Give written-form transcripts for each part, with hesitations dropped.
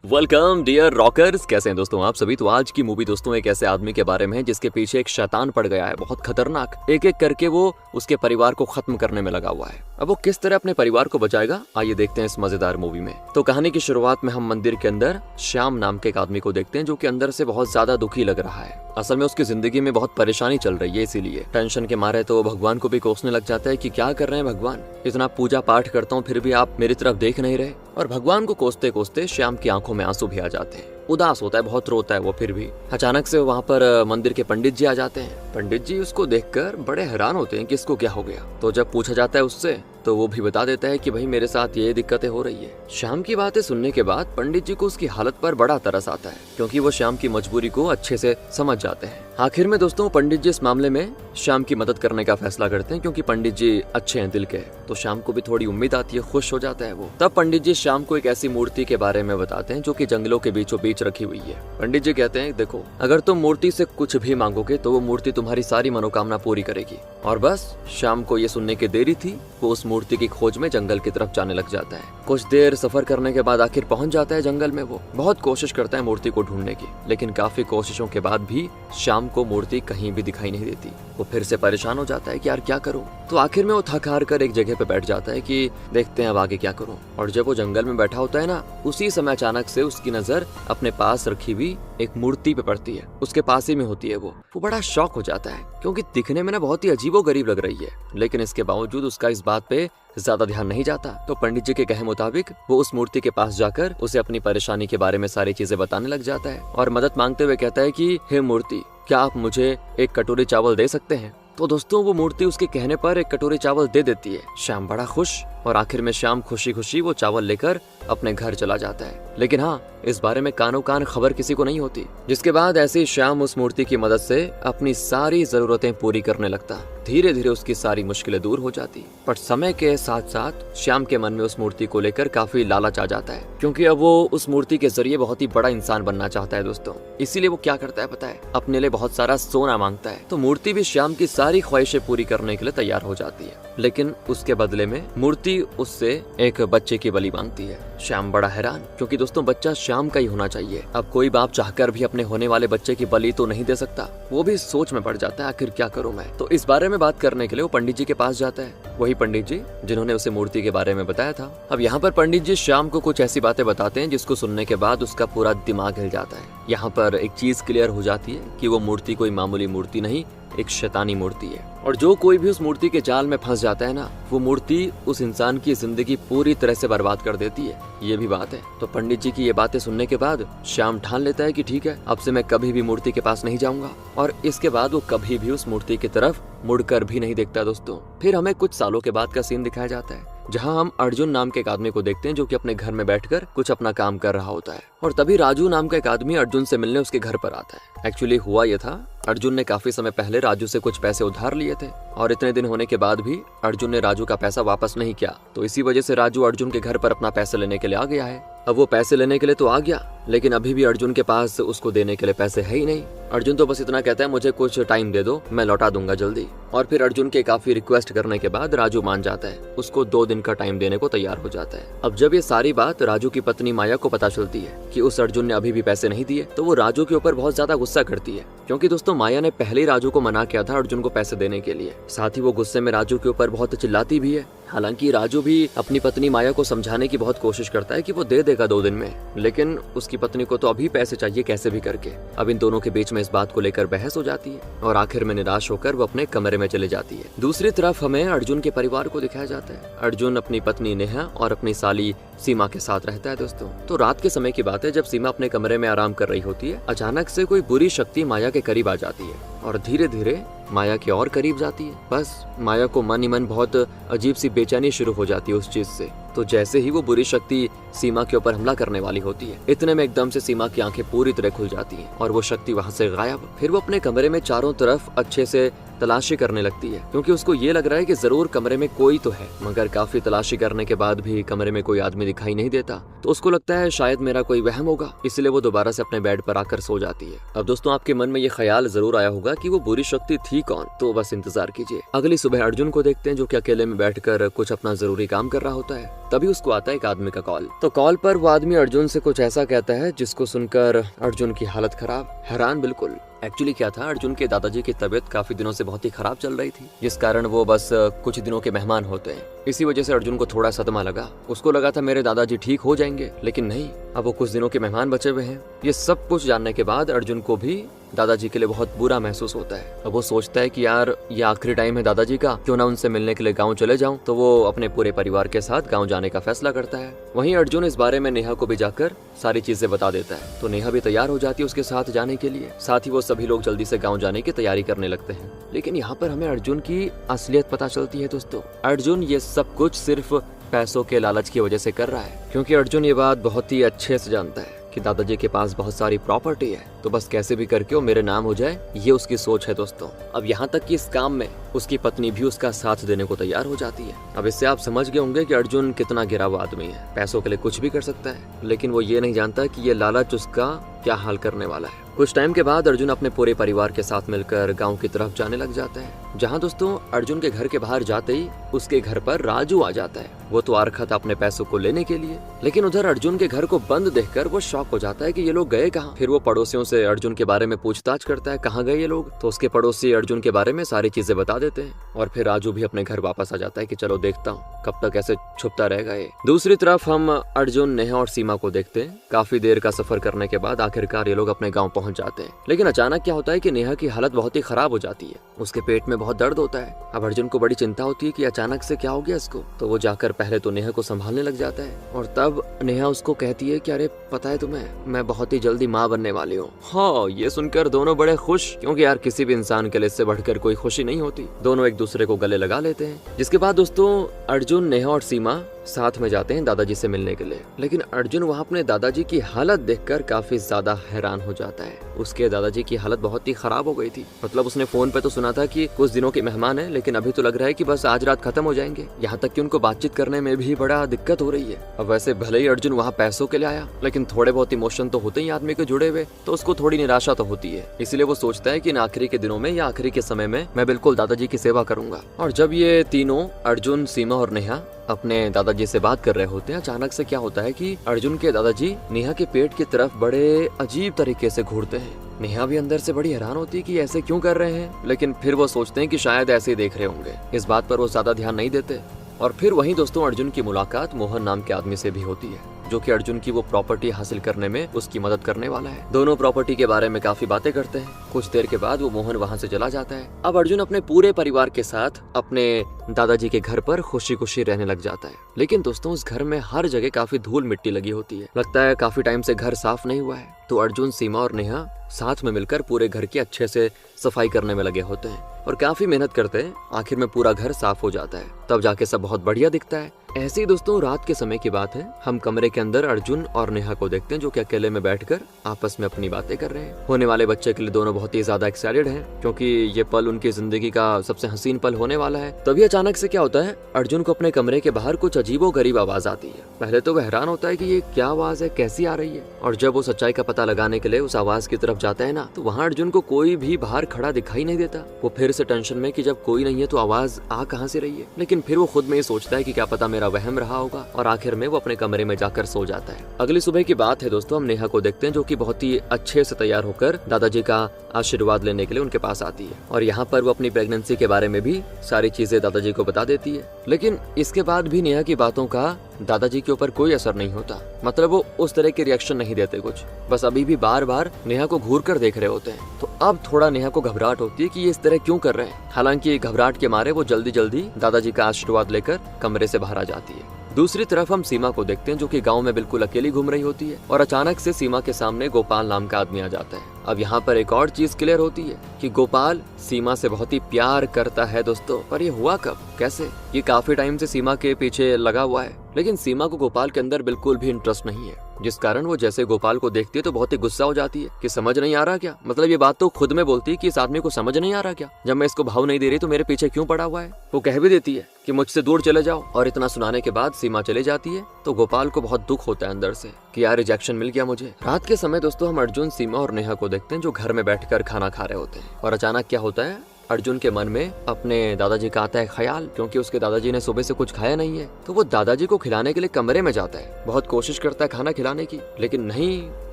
Welcome dear rockers. कैसे हैं दोस्तों आप सभी। तो आज की मूवी दोस्तों एक ऐसे आदमी के बारे में है जिसके पीछे एक शैतान पड़ गया है, बहुत खतरनाक। एक एक करके वो उसके परिवार को खत्म करने में लगा हुआ है। अब वो किस तरह अपने परिवार को बचाएगा, आइए देखते हैं इस मजेदार मूवी में। तो कहानी की शुरुआत में हम मंदिर के अंदर श्याम नाम के एक आदमी को देखते हैं जो कि अंदर से बहुत ज्यादा दुखी लग रहा है। असल में उसकी जिंदगी में बहुत परेशानी चल रही है, इसीलिए टेंशन के मारे तो वो भगवान को भी कोसने लग जाता है कि क्या कर रहे हैं भगवान, इतना पूजा पाठ करता हूँ फिर भी आप मेरी तरफ देख नहीं रहे। और भगवान को कोसते कोसते श्याम की आंखों में आंसू भी आ जाते हैं। उदास होता है, बहुत रोता है वो। फिर भी अचानक से वहाँ पर मंदिर के पंडित जी आ जाते हैं। पंडित जी उसको देखकर बड़े हैरान होते हैं कि इसको क्या हो गया। तो जब पूछा जाता है उससे तो वो भी बता देता है कि भाई मेरे साथ ये दिक्कतें हो रही है। श्याम की बातें सुनने के बाद पंडित जी को उसकी हालत पर बड़ा तरस आता है, क्योंकि वो श्याम की मजबूरी को अच्छे से समझ जाते हैं। आखिर में दोस्तों पंडित जी इस मामले में श्याम की मदद करने का फैसला करते हैं, क्योंकि पंडित जी अच्छे हैं दिल के। तो श्याम को भी थोड़ी उम्मीद आती है, खुश हो जाता है वो। तब पंडित जी श्याम को एक ऐसी मूर्ति के बारे में बताते हैं जो कि जंगलों के बीचों बीच रखी हुई है। पंडित जी कहते हैं देखो, अगर तुम मूर्ति से कुछ भी मांगोगे तो वो मूर्ति तुम्हारी सारी मनोकामना पूरी करेगी। और बस श्याम को ये सुनने की देरी थी, वो उस मूर्ति की खोज में जंगल की तरफ जाने लग जाता है। कुछ देर सफर करने के बाद आखिर पहुंच जाता है जंगल में। वो बहुत कोशिश करता है मूर्ति को ढूंढने की, लेकिन काफी कोशिशों के बाद भी श्याम को मूर्ति कहीं भी दिखाई नहीं देती। वो फिर से परेशान हो जाता है कि यार क्या करूं। तो आखिर में वो थक हार कर एक जगह पे बैठ जाता है कि देखते हैं अब आगे क्या करूं। और जब वो जंगल में बैठा होता है ना, उसी समय अचानक से उसकी नजर अपने पास रखी हुई एक मूर्ति पे पड़ती है। उसके पास ही में होती है वो बड़ा शॉक हो जाता है, क्योंकि दिखने में ना बहुत ही अजीबोगरीब लग रही है। लेकिन इसके बावजूद उसका इस बात पे ज्यादा ध्यान नहीं जाता। तो पंडित जी के कहे मुताबिक वो उस मूर्ति के पास जाकर उसे अपनी परेशानी के बारे में सारी चीजें बताने लग जाता है और मदद मांगते हुए कहता है कि हे मूर्ति, क्या आप मुझे एक कटोरी चावल दे सकते हैं। तो दोस्तों वो मूर्ति उसके कहने पर एक कटोरी चावल दे देती है। श्याम बड़ा खुश, और आखिर में श्याम खुशी खुशी वो चावल लेकर अपने घर चला जाता है। लेकिन हाँ, इस बारे में कानो कान खबर किसी को नहीं होती। जिसके बाद ऐसे ही श्याम उस मूर्ति की मदद से अपनी सारी जरूरतें पूरी करने लगता। धीरे धीरे उसकी सारी मुश्किलें दूर हो जाती। पर समय के साथ साथ श्याम के मन में उस मूर्ति को लेकर काफी लालच आ जाता है, क्योंकि अब वो उस मूर्ति के जरिए बहुत ही बड़ा इंसान बनना चाहता है दोस्तों। इसीलिए वो क्या करता है पता है, अपने लिए बहुत सारा सोना मांगता है। तो मूर्ति भी श्याम की सारी ख्वाहिशें पूरी करने के लिए तैयार हो जाती है, लेकिन उसके बदले में मूर्ति उससे एक बच्चे की बलि मांगती है। श्याम बड़ा हैरान, क्योंकि दोस्तों बच्चा श्याम का ही होना चाहिए। अब कोई बाप चाहकर भी अपने होने वाले बच्चे की बलि तो नहीं दे सकता। वो भी सोच में पड़ जाता है, आखिर क्या करूं मैं। तो इस बारे में बात करने के लिए वो पंडित जी के पास जाता है, वही पंडित जी जिन्होंने उसे मूर्ति के बारे में बताया था। अब यहाँ पर पंडित जी श्याम को कुछ ऐसी बातें बताते हैं जिसको सुनने के बाद उसका पूरा दिमाग हिल जाता है। यहाँ पर एक चीज क्लियर हो जाती है कि वो मूर्ति कोई मामूली मूर्ति नहीं, एक शैतानी मूर्ति है। और जो कोई भी उस मूर्ति के जाल में फंस जाता है ना, वो मूर्ति उस इंसान की जिंदगी पूरी तरह से बर्बाद कर देती है। ये भी बात है। तो पंडित जी की ये बातें सुनने के बाद श्याम ठान लेता है कि ठीक है, अब से मैं कभी भी मूर्ति के पास नहीं जाऊंगा। और इसके बाद वो कभी भी उस मूर्ति की तरफ मुड़कर भी नहीं देखता दोस्तों। फिर हमें कुछ सालों के बाद का सीन दिखाया जाता है, जहां हम अर्जुन नाम के एक आदमी को देखते हैं जो कि अपने घर में बैठकर कुछ अपना काम कर रहा होता है। और तभी राजू नाम का एक आदमी अर्जुन से मिलने उसके घर पर आता है। एक्चुअली हुआ यह था, अर्जुन ने काफी समय पहले राजू से कुछ पैसे उधार लिए थे, और इतने दिन होने के बाद भी अर्जुन ने राजू का पैसा वापस नहीं किया। तो इसी वजह से राजू अर्जुन के घर पर अपना पैसे लेने के लिए आ गया है। अब वो पैसे लेने के लिए तो आ गया, लेकिन अभी भी अर्जुन के पास उसको देने के लिए पैसे है ही नहीं। अर्जुन तो बस इतना कहता है, मुझे कुछ टाइम दे दो, मैं लौटा दूंगा जल्दी। और फिर अर्जुन के काफी रिक्वेस्ट करने के बाद राजू मान जाता है, उसको 2 दिन का टाइम देने को तैयार हो जाता है। अब जब ये सारी बात राजू की पत्नी माया को पता चलती है कि उस अर्जुन ने अभी भी पैसे नहीं दिए, तो वो राजू के ऊपर बहुत ज्यादा गुस्सा करती है, क्योंकि दोस्तों माया ने पहले ही राजू को मना किया था अर्जुन को पैसे देने के लिए। साथ ही वो गुस्से में राजू के ऊपर बहुत चिल्लाती भी है। हालांकि राजू भी अपनी पत्नी माया को समझाने की बहुत कोशिश करता है कि वो दे देगा 2 दिन में, लेकिन उसकी पत्नी को तो अभी पैसे चाहिए कैसे भी करके। अब इन दोनों के बीच में इस बात को लेकर बहस हो जाती है, और आखिर में निराश होकर वो अपने कमरे में चले जाती है। दूसरी तरफ हमें अर्जुन के परिवार को दिखाया जाता है। अर्जुन अपनी पत्नी नेहा और अपनी साली सीमा के साथ रहता है दोस्तों। तो रात के समय की बात है, जब सीमा अपने कमरे में आराम कर रही होती है, अचानक से कोई बुरी शक्ति माया के करीब आ जाती है और धीरे धीरे माया के और करीब जाती है। बस माया को मन ही मन बहुत अजीब सी बेचैनी शुरू हो जाती है उस चीज से। तो जैसे ही वो बुरी शक्ति सीमा के ऊपर हमला करने वाली होती है, इतने में एकदम से सीमा की आंखें पूरी तरह खुल जाती हैं और वो शक्ति वहां से गायब। फिर वो अपने कमरे में चारों तरफ अच्छे से तलाशी करने लगती है, क्योंकि उसको ये लग रहा है कि जरूर कमरे में कोई तो है। मगर काफी तलाशी करने के बाद भी कमरे में कोई आदमी दिखाई नहीं देता, तो उसको लगता है शायद मेरा कोई वहम होगा, इसलिए वो दोबारा से अपने बेड पर आकर सो जाती है। अब दोस्तों आपके मन में ये ख्याल जरूर आया होगा कि वो बुरी शक्ति थी कौन, तो बस इंतजार कीजिए। अगली सुबह अर्जुन को देखते हैं जो कि अकेले में बैठकर कुछ अपना जरूरी काम कर रहा होता है। तभी उसको आता है एक आदमी का कॉल। तो कॉल पर वो आदमी अर्जुन से कुछ ऐसा कहता है जिसको सुनकर अर्जुन की हालत खराब, हैरान बिल्कुल। एक्चुअली क्या था, अर्जुन के दादाजी की तबीयत काफी दिनों से बहुत ही खराब चल रही थी, जिस कारण वो बस कुछ दिनों के मेहमान होते हैं। इसी वजह से अर्जुन को थोड़ा सदमा लगा। उसको लगा था मेरे दादाजी ठीक हो जाएंगे, लेकिन नहीं, अब वो कुछ दिनों के मेहमान बचे हुए हैं। ये सब कुछ जानने के बाद अर्जुन को भी दादाजी के लिए बहुत बुरा महसूस होता है। अब वो सोचता है कि यार ये आखिरी टाइम है दादाजी का, क्यों ना उनसे मिलने के लिए गाँव चले जाऊं। तो वो अपने पूरे परिवार के साथ गाँव जाने का फैसला करता है। वहीं अर्जुन इस बारे में नेहा को भी जाकर सारी चीजें बता देता है। तो नेहा भी तैयार हो जाती है उसके साथ जाने के लिए। साथ ही वो सभी लोग जल्दी से गाँव जाने की तैयारी करने लगते हैं। लेकिन यहाँ पर हमें अर्जुन की असलियत पता चलती है दोस्तों। अर्जुन ये सब कुछ सिर्फ पैसों के लालच की वजह से कर रहा है, क्योंकि अर्जुन ये बात बहुत ही अच्छे से जानता है कि दादाजी के पास बहुत सारी प्रॉपर्टी है, तो बस कैसे भी करके वो मेरे नाम हो जाए, ये उसकी सोच है दोस्तों। अब यहाँ तक कि इस काम में उसकी पत्नी भी उसका साथ देने को तैयार हो जाती है। अब इससे आप समझ गए होंगे कि अर्जुन कितना गिरा हुआ आदमी है। पैसों के लिए कुछ भी कर सकता है, लेकिन वो ये नहीं जानता कि ये लालच उसका क्या हाल करने वाला है। कुछ टाइम के बाद अर्जुन अपने पूरे परिवार के साथ मिलकर गांव की तरफ जाने लग जाता है, जहां दोस्तों अर्जुन के घर के बाहर जाते ही उसके घर पर राजू आ जाता है। वो तो आ रखा था अपने पैसों को लेने के लिए, लेकिन उधर अर्जुन के घर को बंद देखकर वो शॉक हो जाता है कि ये लोग गए कहाँ। फिर वो पड़ोसियों से अर्जुन के बारे में पूछताछ करता है, कहाँ गए ये लोग। तो उसके पड़ोसी अर्जुन के बारे में सारी चीजें बता देते हैं, और फिर राजू भी अपने घर वापस आ जाता है कि चलो देखता हूँ कब तक ऐसे छुपता रहेगा ये। दूसरी तरफ हम अर्जुन, नेहा और सीमा को देखते हैं। काफी देर का सफर करने के बाद आखिरकार ये लोग अपने गाँव पहुँच जाते हैं। लेकिन अचानक क्या होता है कि नेहा की हालत बहुत ही खराब हो जाती है। उसके पेट में बहुत दर्द होता है। अब अर्जुन को बड़ी चिंता होती है कि अचानक से क्या हो गया इसको। तो वो जाकर पहले तो नेहा को संभालने लग जाता है, और तब नेहा उसको कहती है कि अरे पता है तुम्हें, मैं बहुत ही जल्दी माँ बनने वाली हूँ। हाँ, ये सुनकर दोनों बड़े खुश, क्योंकि यार किसी भी इंसान के लिए इससे बढ़कर कोई खुशी नहीं होती। दोनों एक दूसरे को गले लगा लेते हैं। जिसके बाद दोस्तों अर्जुन, नेहा और सीमा साथ में जाते हैं दादाजी से मिलने के लिए। लेकिन अर्जुन वहाँ अपने दादाजी की हालत देखकर काफी ज्यादा हैरान हो जाता है। उसके दादाजी की हालत बहुत ही खराब हो गई थी। मतलब उसने फोन पे तो सुना था कि कुछ दिनों के मेहमान हैं, लेकिन अभी तो लग रहा है कि बस आज रात खत्म हो जाएंगे। यहाँ तक कि उनको बातचीत करने में भी बड़ा दिक्कत हो रही है। अब वैसे भले ही अर्जुन वहाँ पैसों के लिए आया, लेकिन थोड़े बहुत इमोशन तो होते ही आदमी के जुड़े हुए, तो उसको थोड़ी निराशा तो होती है। इसलिए वो सोचता है कि इन आखिरी के दिनों में या आखिरी के समय में मैं बिल्कुल दादाजी की सेवा करूंगा। और जब ये तीनों अर्जुन, सीमा और नेहा अपने दादाजी से बात कर रहे होते हैं, अचानक से क्या होता है कि अर्जुन के दादाजी नेहा के पेट की तरफ बड़े अजीब तरीके से घूरते हैं। नेहा भी अंदर से बड़ी हैरान होती है कि ऐसे क्यों कर रहे हैं, लेकिन फिर वो सोचते हैं कि शायद ऐसे ही देख रहे होंगे। इस बात पर वो ज्यादा ध्यान नहीं देते। और फिर वहीं दोस्तों अर्जुन की मुलाकात मोहन नाम के आदमी से भी होती है, जो कि अर्जुन की वो प्रॉपर्टी हासिल करने में उसकी मदद करने वाला है। दोनों प्रॉपर्टी के बारे में काफी बातें करते हैं। कुछ देर के बाद वो मोहन वहाँ से चला जाता है। अब अर्जुन अपने पूरे परिवार के साथ अपने दादाजी के घर पर खुशी खुशी रहने लग जाता है। लेकिन दोस्तों उस घर में हर जगह काफी धूल मिट्टी लगी होती है। लगता है काफी टाइम से घर साफ नहीं हुआ है। तो अर्जुन, सीमा और नेहा साथ में मिलकर पूरे घर की अच्छे से सफाई करने में लगे होते हैं और काफी मेहनत करते हैं। आखिर में पूरा घर साफ हो जाता है, तब जाके सब बहुत बढ़िया दिखता है। ऐसे ही दोस्तों रात के समय की बात है। हम कमरे के अंदर अर्जुन और नेहा को देखते हैं, जो कि अकेले में बैठकर आपस में अपनी बातें कर रहे हैं। होने वाले बच्चे के लिए दोनों बहुत ही ज्यादा एक्साइटेड हैं, क्योंकि ये पल उनकी जिंदगी का सबसे हसीन पल होने वाला है। तभी अचानक से क्या होता है, अर्जुन को अपने कमरे के बाहर कुछ अजीबोगरीब आवाज आती है। पहले तो वह हैरान होता है कि ये क्या आवाज है, कैसी आ रही है। और जब वो सच्चाई का पता लगाने के लिए उस आवाज की तरफ जाता है ना, तो वहाँ अर्जुन को कोई भी बाहर खड़ा दिखाई नहीं देता। वो फिर से टेंशन में कि जब कोई नहीं है तो आवाज आ कहाँ से रही है। लेकिन फिर वो खुद में ही सोचता है कि क्या पता मेरा वहम रहा होगा, और आखिर में वो अपने कमरे में जाकर सो जाता है। अगली सुबह की बात है दोस्तों, हम नेहा को देखते हैं, जो कि बहुत ही अच्छे से तैयार होकर दादाजी का आशीर्वाद लेने के लिए उनके पास आती है। और यहाँ पर वो अपनी प्रेगनेंसी के बारे में भी सारी चीजें दादाजी को बता देती है। लेकिन इसके बाद भी नेहा की बातों का दादाजी के ऊपर कोई असर नहीं होता। मतलब वो उस तरह के रिएक्शन नहीं देते कुछ, बस अभी भी बार बार नेहा को घूर कर देख रहे होते हैं। तो अब थोड़ा नेहा को घबराहट होती है कि ये इस तरह क्यों कर रहे हैं। हालांकि घबराहट के मारे वो जल्दी जल्दी दादाजी का आशीर्वाद लेकर कमरे से बाहर आ जाती है। दूसरी तरफ हम सीमा को देखते हैं, जो कि गांव में बिल्कुल अकेली घूम रही होती है। और अचानक से सीमा के सामने गोपाल नाम का आदमी आ जाता है। अब यहाँ पर एक और चीज क्लियर होती है कि गोपाल सीमा से बहुत ही प्यार करता है दोस्तों। पर ये हुआ कब, कैसे? ये काफी टाइम से सीमा के पीछे लगा हुआ है, लेकिन सीमा को गोपाल के अंदर बिल्कुल भी इंटरेस्ट नहीं है, जिस कारण वो जैसे गोपाल को देखती है तो बहुत ही गुस्सा हो जाती है कि समझ नहीं आ रहा क्या। मतलब ये बात तो खुद में बोलती है कि इस आदमी को समझ नहीं आ रहा क्या, जब मैं इसको भाव नहीं दे रही तो मेरे पीछे क्यों पड़ा हुआ है। वो कह भी देती है कि मुझसे दूर चले जाओ, और इतना सुनाने के बाद सीमा चले जाती है। तो गोपाल को बहुत दुख होता है अंदर से कि यार रिजेक्शन मिल गया मुझे। रात के समय दोस्तों हम अर्जुन, सीमा और नेहा को देखते हैं, जो घर में बैठकर खाना खा रहे होते हैं। और अचानक क्या होता है, अर्जुन के मन में अपने दादाजी का आता है ख्याल, क्योंकि उसके दादाजी ने सुबह से कुछ खाया नहीं है। तो वो दादाजी को खिलाने के लिए कमरे में जाता है, बहुत कोशिश करता है खाना खिलाने की, लेकिन नहीं,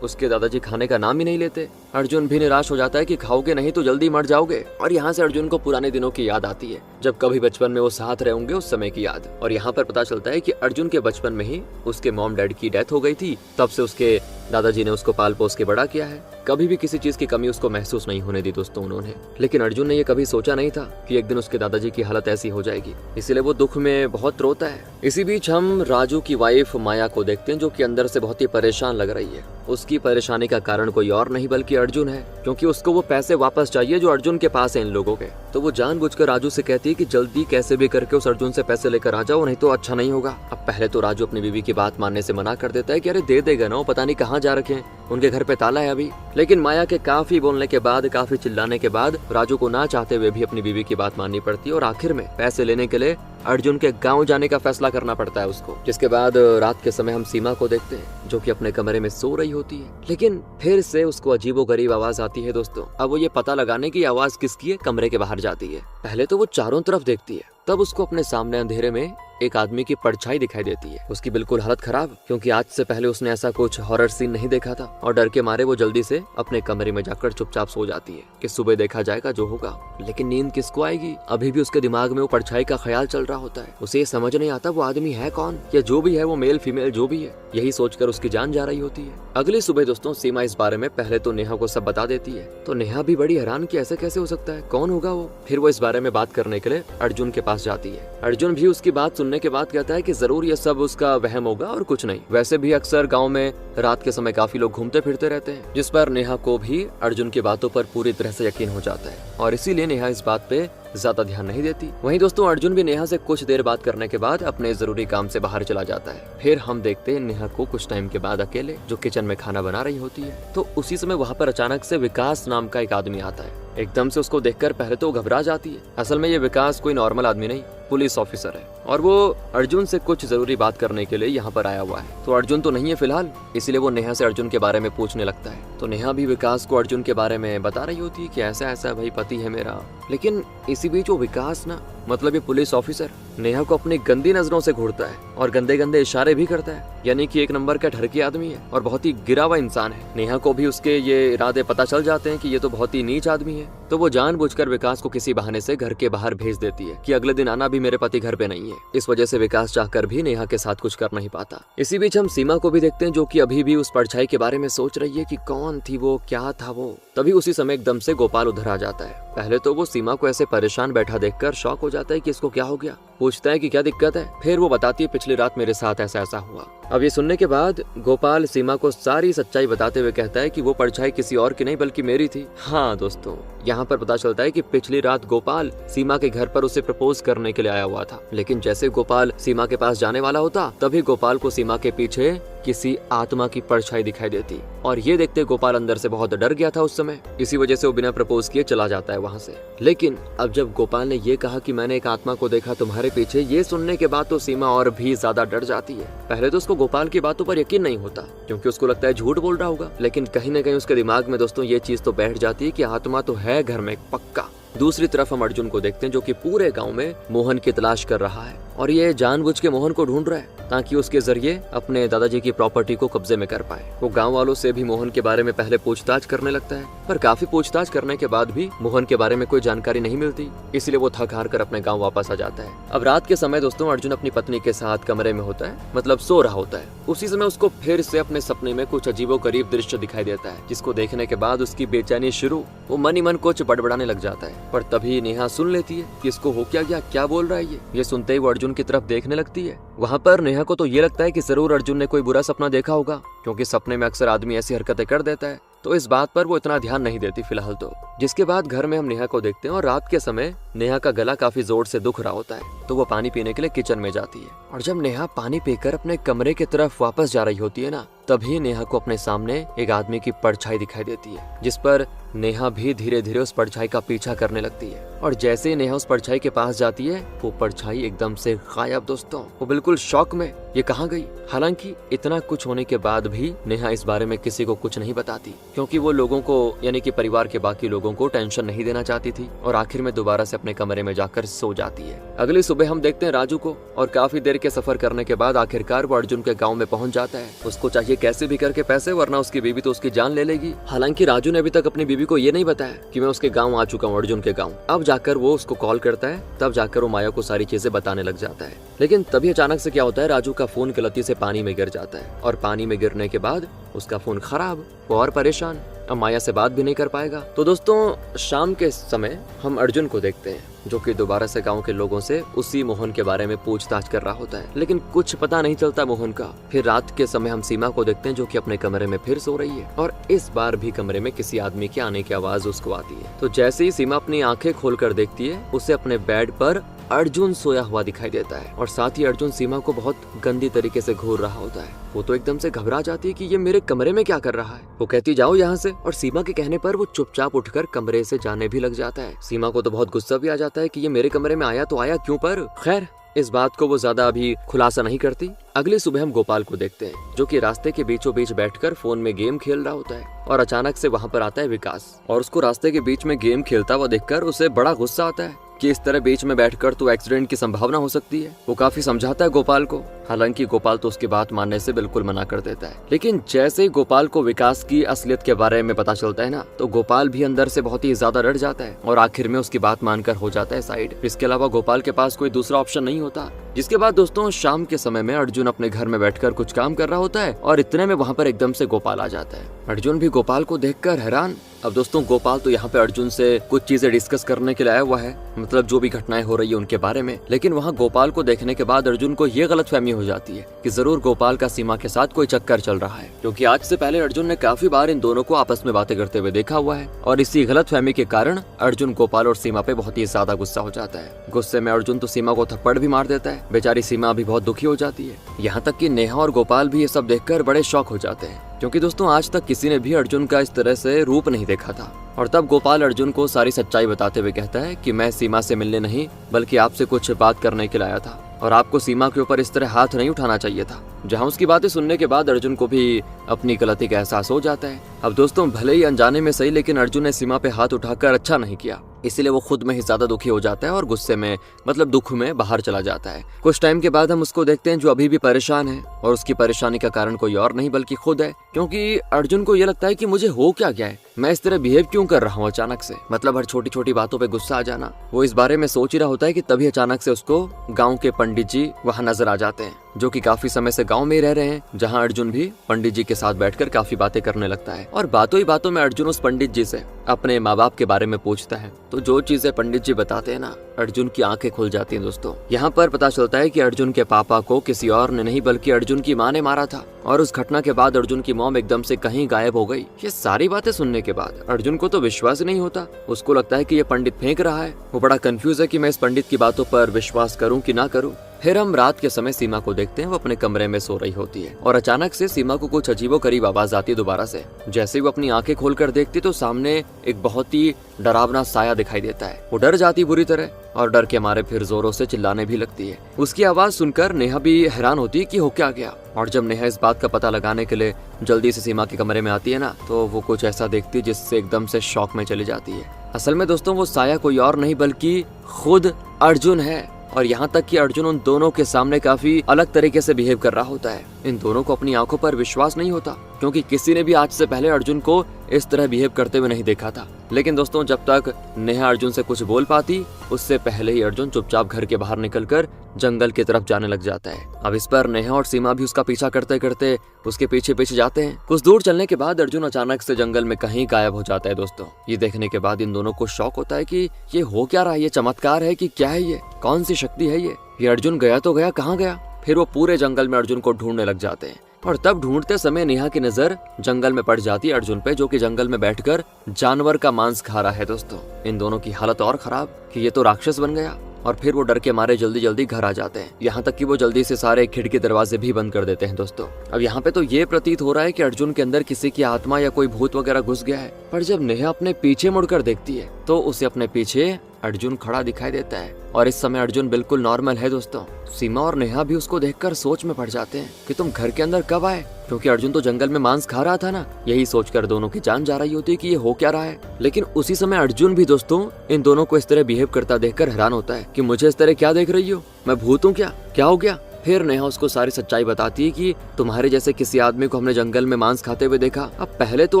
उसके दादाजी खाने का नाम ही नहीं लेते। अर्जुन भी निराश हो जाता है कि खाओगे नहीं तो जल्दी मर जाओगे। और यहाँ से अर्जुन को पुराने दिनों की याद आती है, जब कभी बचपन में वो साथ रहे होंगे उस समय की याद। और यहाँ पर पता चलता है कि अर्जुन के बचपन में ही उसके मॉम डैड की डेथ हो गई थी, तब से उसके दादाजी ने उसको पाल पोस के बड़ा किया है। कभी भी किसी चीज की कमी उसको महसूस नहीं होने दी दोस्तों उन्होंने। लेकिन अर्जुन ने ये कभी सोचा नहीं था कि एक दिन उसके दादाजी की हालत ऐसी हो जाएगी, इसीलिए वो दुख में बहुत रोता है। इसी बीच हम राजू की वाइफ माया को देखते हैं, जो कि अंदर से बहुत ही परेशान लग रही है। उसकी परेशानी का कारण कोई और नहीं बल्कि अर्जुन है, क्योंकि उसको वो पैसे वापस चाहिए जो अर्जुन के पास है इन लोगों के। तो वो जानबूझकर राजू से कहती है कि जल्दी कैसे भी करके उस अर्जुन से पैसे लेकर आ जाओ, नहीं तो अच्छा नहीं होगा। अब पहले तो राजू अपनी बीवी की बात मानने से मना कर देता है कि अरे दे देगा ना, वो पता नहीं कहाँ जा रखे हैं, उनके घर पे ताला है अभी। लेकिन माया के काफी बोलने के बाद, काफी चिल्लाने के बाद राजू को ना चाहते हुए भी अपनी बीवी की बात माननी पड़ती है और आखिर में पैसे लेने के लिए अर्जुन के गांव जाने का फैसला करना पड़ता है उसको। जिसके बाद रात के समय हम सीमा को देखते हैं, जो कि अपने कमरे में सो रही होती है, लेकिन फिर से उसको अजीबोगरीब आवाज आती है दोस्तों। अब वो ये पता लगाने की आवाज किसकी है, कमरे के बाहर जाती है। पहले तो वो चारों तरफ देखती है, तब उसको अपने सामने अंधेरे में एक आदमी की परछाई दिखाई देती है। उसकी बिल्कुल हालत खराब, क्योंकि आज से पहले उसने ऐसा कुछ हॉरर सीन नहीं देखा था और डर के मारे वो जल्दी से अपने कमरे में जाकर चुपचाप सो जाती है कि सुबह देखा जाएगा जो होगा। लेकिन नींद किसको आएगी, अभी भी उसके दिमाग में वो परछाई का ख्याल चल रहा होता है। उसे ये समझ नहीं आता वो आदमी है कौन, या जो भी है वो मेल फीमेल जो भी है, यही सोचकर उसकी जान जा रही होती है। अगली सुबह दोस्तों सीमा इस बारे में पहले तो नेहा को सब बता देती है। तो नेहा भी बड़ी हैरान कि ऐसे कैसे हो सकता है, कौन होगा वो। फिर वो इस बारे में बात करने के लिए अर्जुन के पास जाती है। अर्जुन भी उसकी बात सुनने के बाद कहता है कि जरूर ये सब उसका वहम होगा और कुछ नहीं। वैसे भी अक्सर गांव में रात के समय काफी लोग घूमते फिरते रहते हैं। जिस पर नेहा को भी अर्जुन की बातों पर पूरी तरह से यकीन हो जाता है और इसीलिए नेहा इस बात पे ज्यादा ध्यान नहीं देती। वहीं दोस्तों अर्जुन भी नेहा से कुछ देर बात करने के बाद अपने जरूरी काम से बाहर चला जाता है। फिर हम देखते हैं नेहा को कुछ टाइम के बाद अकेले, जो किचन में खाना बना रही होती है। तो उसी समय वहाँ पर अचानक से विकास नाम का एक आदमी आता है। एकदम से उसको देखकर पहले तो घबरा जाती है। असल में ये विकास कोई नॉर्मल आदमी नहीं, पुलिस ऑफिसर है और वो अर्जुन से कुछ जरूरी बात करने के लिए यहाँ पर आया हुआ है। तो अर्जुन तो नहीं है फिलहाल, इसीलिए वो नेहा से अर्जुन के बारे में पूछने लगता है। तो नेहा भी विकास को अर्जुन के बारे में बता रही होती है कि ऐसा ऐसा भाई पति है मेरा। लेकिन इसी बीच वो विकास ना, मतलब ये पुलिस ऑफिसर, नेहा को अपनी गंदी नजरों से घूरता है और गंदे गंदे इशारे भी करता है। यानी कि एक नंबर का ठरकी आदमी है और बहुत ही गिरा हुआ इंसान है। नेहा को भी उसके ये इरादे पता चल जाते हैं कि ये तो बहुत ही नीच आदमी है। तो वो जानबूझकर विकास को किसी बहाने से घर के बाहर भेज देती है कि अगले दिन आना भी, मेरे पति घर पे नहीं है। इस वजह से विकास चाहकर भी नेहा के साथ कुछ कर नहीं पाता। इसी बीच हम सीमा को भी देखते हैं, जो कि अभी भी उस परछाई के बारे में सोच रही है कि कौन थी वो, क्या था वो। तभी उसी समय एकदम से गोपाल उधर आ जाता है। पहले तो वो सीमा को ऐसे परेशान बैठा देखकर शॉक हो जाता है कि इसको क्या हो गया। पूछता है कि क्या दिक्कत है। फिर वो बताती है पिछली रात मेरे साथ ऐसा ऐसा हुआ। अब ये सुनने के बाद गोपाल सीमा को सारी सच्चाई बताते हुए कहता है कि वो परछाई किसी और की नहीं बल्कि मेरी थी। हाँ दोस्तों, यहाँ पर पता चलता है कि पिछली रात गोपाल सीमा के घर पर उसे प्रपोज करने के लिए आया हुआ था। लेकिन जैसे गोपाल सीमा के पास जाने वाला होता, तभी गोपाल को सीमा के पीछे किसी आत्मा की परछाई दिखाई देती और ये देखते गोपाल अंदर से बहुत डर गया था उस समय। इसी वजह से वो बिना प्रपोज किए चला जाता है वहाँ से। लेकिन अब जब गोपाल ने ये कहा कि मैंने एक आत्मा को देखा तुम्हारे पीछे, ये सुनने के बाद तो सीमा और भी ज्यादा डर जाती है। पहले तो उसको गोपाल की बातों पर यकीन नहीं होता, क्योंकि उसको लगता है झूठ बोल रहा होगा। लेकिन कहीं न कहीं उसके दिमाग में दोस्तों ये चीज तो बैठ जाती है कि आत्मा तो है घर में पक्का। दूसरी तरफ हम अर्जुन को देखते हैं, जो कि पूरे गांव में मोहन की तलाश कर रहा है और ये जानबूझ के मोहन को ढूंढ रहा है ताकि उसके जरिए अपने दादाजी की प्रॉपर्टी को कब्जे में कर पाए। वो गांव वालों से भी मोहन के बारे में पहले पूछताछ करने लगता है, पर काफी पूछताछ करने के बाद भी मोहन के बारे में कोई जानकारी नहीं मिलती। इसलिए वो थक हार कर अपने गाँव वापस आ जाता है। अब रात के समय दोस्तों अर्जुन अपनी पत्नी के साथ कमरे में होता है, मतलब सो रहा होता है। उसी समय उसको फिर से अपने सपने में कुछ अजीबोगरीब दृश्य दिखाई देता है, जिसको देखने के बाद उसकी बेचैनी शुरू। वो मन ही मन कुछ बड़बड़ाने लग जाता है, पर तभी नेहा सुन लेती है कि इसको हो क्या गया, क्या बोल रहा है ये सुनते ही वो अर्जुन की तरफ देखने लगती है। वहाँ पर नेहा को तो ये लगता है कि जरूर अर्जुन ने कोई बुरा सपना देखा होगा, क्योंकि सपने में अक्सर आदमी ऐसी हरकतें कर देता है। तो इस बात पर वो इतना ध्यान नहीं देती फिलहाल तो। जिसके बाद घर में हम नेहा को देखते हैं और रात के समय नेहा का गला काफी जोर से दुख रहा होता है। तो वो पानी पीने के लिए किचन में जाती है और जब नेहा पानी पीकर अपने कमरे की तरफ वापस जा रही होती है ना, तभी नेहा को अपने सामने एक आदमी की परछाई दिखाई देती है, जिस पर नेहा भी धीरे धीरे उस परछाई का पीछा करने लगती है। और जैसे ही नेहा उस परछाई के पास जाती है, वो परछाई एकदम से गायब दोस्तों। वो बिल्कुल शॉक में, ये कहाँ गई। हालांकि इतना कुछ होने के बाद भी नेहा इस बारे में किसी को कुछ नहीं बताती, क्योंकि वो लोगों को, यानी कि परिवार के बाकी लोगों लोगों को टेंशन नहीं देना चाहती थी और आखिर में दोबारा से अपने कमरे में जाकर सो जाती है। अगली सुबह हम देखते हैं राजू को और काफी देर के सफर करने के बाद आखिरकार वो अर्जुन के गाँव में पहुंच जाता है। उसको चाहिए कैसे भी करके पैसे, वरना उसकी बीवी तो उसकी जान ले लेगी। हालांकि राजू ने अभी तक अपनी बीवी को ये नहीं बताया कि मैं उसके गाँव आ चुका हूँ, अर्जुन के गाँव। अब जाकर वो उसको कॉल करता है, तब जाकर वो माया को सारी चीजें बताने लग जाता है। लेकिन तभी अचानक से क्या होता है, राजू का फोन गलती से पानी में गिर जाता है और पानी में गिरने के बाद उसका फोन खराब। वो और परेशान, अब माया से बात भी नहीं कर पाएगा। तो दोस्तों शाम के समय हम अर्जुन को देखते हैं जो कि दोबारा से गांव के लोगों से उसी मोहन के बारे में पूछताछ कर रहा होता है, लेकिन कुछ पता नहीं चलता मोहन का। फिर रात के समय हम सीमा को देखते हैं जो कि अपने कमरे में फिर सो रही है और इस बार भी कमरे में किसी आदमी के आने की आवाज उसको आती है। तो जैसे ही सीमा अपनी आंखें खोलकर देखती है, उसे अपने बेड पर अर्जुन सोया हुआ दिखाई देता है और साथ ही अर्जुन सीमा को बहुत गंदी तरीके से घूर रहा होता है। वो तो एकदम से घबरा जाती है कि ये मेरे कमरे में क्या कर रहा है। वो कहती जाओ यहाँ से, और सीमा के कहने पर वो चुपचाप उठकर कमरे से जाने भी लग जाता है। सीमा को तो बहुत गुस्सा भी आ जाता है कि ये मेरे कमरे में आया तो आया क्यों, पर खैर इस बात को वो ज्यादा अभी खुलासा नहीं करती। अगली सुबह हम गोपाल को देखते हैं जो कि रास्ते के बीचों बीच बैठकर फोन में गेम खेल रहा होता है और अचानक से वहाँ पर आता है विकास और उसको रास्ते के बीच में गेम खेलता हुआ देखकर उसे बड़ा गुस्सा आता है कि इस तरह बीच में बैठकर तो एक्सीडेंट की संभावना हो सकती है। वो काफी समझाता है गोपाल को, हालांकि गोपाल तो उसकी बात मानने से बिल्कुल मना कर देता है। लेकिन जैसे ही गोपाल को विकास की असलियत के बारे में पता चलता है ना, तो गोपाल भी अंदर से बहुत ही ज्यादा डर जाता है और आखिर में उसकी बात मानकर हो जाता है साइड। इसके अलावा गोपाल के पास कोई दूसरा ऑप्शन नहीं होता। जिसके बाद दोस्तों शाम के समय में अर्जुन अपने घर में बैठकर कुछ काम कर रहा होता है और इतने में वहाँ पर एकदम से गोपाल आ जाता है। अर्जुन भी गोपाल को देखकर हैरान। अब दोस्तों गोपाल तो यहाँ पे अर्जुन से कुछ चीजें डिस्कस करने के लिए आया हुआ है, मतलब जो भी घटनाएं हो रही है उनके बारे में। लेकिन वहाँ गोपाल को देखने के बाद अर्जुन को ये गलतफहमी हो जाती है कि जरूर गोपाल का सीमा के साथ कोई चक्कर चल रहा है, क्योंकि आज से पहले अर्जुन ने काफी बार इन दोनों को आपस में बातें करते हुए देखा हुआ है। और इसी गलतफहमी के कारण अर्जुन गोपाल और सीमा पे बहुत ही ज्यादा गुस्सा हो जाता है। गुस्से में अर्जुन तो सीमा को थप्पड़ भी मार देता है। बेचारी सीमा भी बहुत दुखी हो जाती है। यहाँ तक कि नेहा और गोपाल भी ये सब देखकर बड़े शॉक हो जाते हैं, क्योंकि दोस्तों आज तक किसी ने भी अर्जुन का इस तरह से रूप नहीं देखा था। और तब गोपाल अर्जुन को सारी सच्चाई बताते हुए कहता है कि मैं सीमा से मिलने नहीं बल्कि आपसे कुछ बात करने के लिए आया था और आपको सीमा के ऊपर इस तरह हाथ नहीं उठाना चाहिए था। जहां उसकी बातें सुनने के बाद अर्जुन को भी अपनी गलती का एहसास हो जाता है। अब दोस्तों भले ही अनजाने में सही, लेकिन अर्जुन ने सीमा पे हाथ उठाकर अच्छा नहीं किया, इसीलिए वो खुद में ही ज्यादा दुखी हो जाता है और गुस्से में मतलब दुख में बाहर चला जाता है। कुछ टाइम के बाद हम उसको देखते हैं जो अभी भी परेशान है और उसकी परेशानी का कारण कोई और नहीं बल्कि खुद है, क्योंकि अर्जुन को ये लगता है कि मुझे हो क्या गया है, मैं इस तरह बिहेव क्यों कर रहा हूँ अचानक से, मतलब हर छोटी छोटी बातों पे गुस्सा आ जाना। वो इस बारे में सोच ही रहा होता है कि तभी अचानक से उसको गाँव के पंडित जी वहाँ नजर आ जाते हैं, जो कि काफी समय से गांव में रह रहे हैं, जहां अर्जुन भी पंडित जी के साथ बैठकर काफी बातें करने लगता है। और बातों ही बातों में अर्जुन उस पंडित जी से अपने माँ बाप के बारे में पूछता है, तो जो चीजें पंडित जी बताते हैं ना, अर्जुन की आंखें खुल जाती हैं दोस्तों। यहाँ पर पता चलता है कि अर्जुन के पापा को किसी और ने नहीं बल्कि अर्जुन की माँ ने मारा था और उस घटना के बाद अर्जुन की मॉम एकदम से कहीं गायब हो गई। ये सारी बातें सुनने के बाद अर्जुन को तो विश्वास नहीं होता। उसको लगता है कि ये पंडित फेंक रहा है। वो बड़ा कंफ्यूज है कि मैं इस पंडित की बातों पर विश्वास करूं कि ना करूं। फिर हम रात के समय सीमा को देखते हैं, वो अपने कमरे में सो रही होती है और अचानक से सीमा को कुछ अजीबोगरीब आवाज आती है दोबारा से। जैसे ही वो अपनी आंखें खोलकर देखती तो सामने एक बहुत ही डरावना साया दिखाई देता है। वो डर जाती बुरी तरह और डर के मारे फिर जोरों से चिल्लाने भी लगती है। उसकी आवाज सुनकर नेहा भी हैरान होती है कि हो क्या गया। और जब नेहा इस बात का पता लगाने के लिए जल्दी से सीमा के कमरे में आती है ना, तो वो कुछ ऐसा देखती है जिससे एकदम से शॉक में चली जाती है। असल में दोस्तों वो साया कोई और नहीं बल्कि खुद अर्जुन है। और यहाँ तक कि अर्जुन उन दोनों के सामने काफी अलग तरीके से बिहेव कर रहा होता है। इन दोनों को अपनी आंखों पर विश्वास नहीं होता, क्योंकि किसी ने भी आज से पहले अर्जुन को इस तरह बिहेव करते हुए नहीं देखा था। लेकिन दोस्तों जब तक नेहा अर्जुन से कुछ बोल पाती, उससे पहले ही अर्जुन चुपचाप घर के बाहर निकलकर जंगल की तरफ जाने लग जाता है। अब इस पर नेहा और सीमा भी उसका पीछा करते करते उसके पीछे पीछे जाते हैं। कुछ दूर चलने के बाद अर्जुन अचानक से जंगल में कहीं गायब हो जाता है। दोस्तों ये देखने के बाद इन दोनों को शौक होता है कि ये हो क्या रहा है, ये चमत्कार है कि क्या है, ये कौन सी शक्ति है, ये अर्जुन गया तो गया, कहाँ गया। फिर वो पूरे जंगल में अर्जुन को ढूंढने लग जाते हैं और तब ढूंढते समय नेहा की नजर जंगल में पड़ जाती है अर्जुन पे, जो कि जंगल में बैठकर जानवर का मांस खा रहा है। दोस्तों इन दोनों की हालत और खराब कि ये तो राक्षस बन गया। और फिर वो डर के मारे जल्दी जल्दी घर आ जाते हैं, यहाँ तक कि वो जल्दी से सारे खिड़की दरवाजे भी बंद कर देते हैं। दोस्तों अब यहाँ पे तो ये प्रतीत हो रहा है कि अर्जुन के अंदर किसी की आत्मा या कोई भूत वगैरह घुस गया है। पर जब नेहा अपने पीछे मुड़कर देखती है तो उसे अपने पीछे अर्जुन खड़ा दिखाई देता है और इस समय अर्जुन बिल्कुल नॉर्मल है। दोस्तों सीमा और नेहा भी उसको देखकर सोच में पड़ जाते हैं कि तुम घर के अंदर कब आए क्योंकि अर्जुन तो जंगल में मांस खा रहा था ना। यही सोचकर दोनों की जान जा रही होती है कि ये हो क्या रहा है। लेकिन उसी समय अर्जुन भी दोस्तों इन दोनों को इस तरह बिहेव करता देखकर हैरान होता है कि मुझे इस तरह क्या देख रही हो, मैं भूत हूँ क्या हो गया। फिर नेहा उसको सारी सच्चाई बताती है कि तुम्हारे जैसे किसी आदमी को हमने जंगल में मांस खाते हुए देखा। अब पहले तो